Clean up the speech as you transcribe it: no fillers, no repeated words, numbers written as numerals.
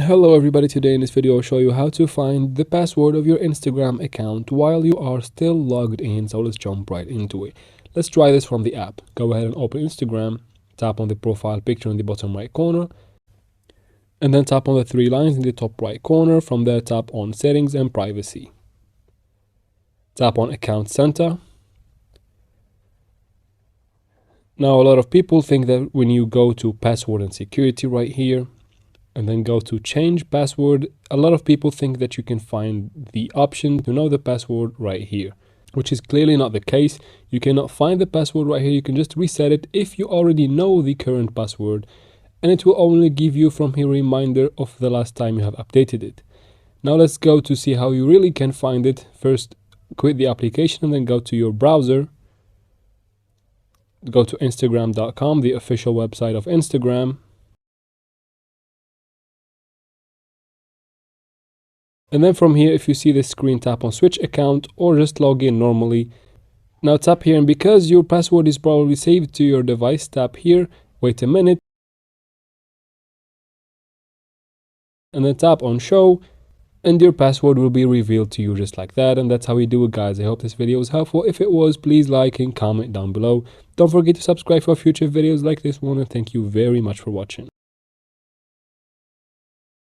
Hello everybody, today in this video I'll show you how to find the password of your Instagram account while you are still logged in. So let's jump right into it. Let's try this from the app. Go ahead and open Instagram, tap on the profile picture in the bottom right corner, and then tap on the three lines in the top right corner. From there tap on settings and privacy. Tap on account center. Now a lot of people think that when you go to password and security right here, and then go to change password, a lot of people think that you can find the option to know the password right here, which is clearly not the case. You cannot find the password right here. You can just reset it if you already know the current password, and it will only give you from here a reminder of the last time you have updated it. Now let's go to see how you really can find it. First, quit the application and then go to your browser. Go to instagram.com, the official website of Instagram. And then from here, if you see this screen, tap on switch account or just log in normally. Now tap here, and because your password is probably saved to your device, tap here, wait a minute, and then tap on show, and your password will be revealed to you just like that. And that's how we do it, guys. I hope this video was helpful. If it was, please like and comment down below. Don't forget to subscribe for future videos like this one, and thank you very much for watching.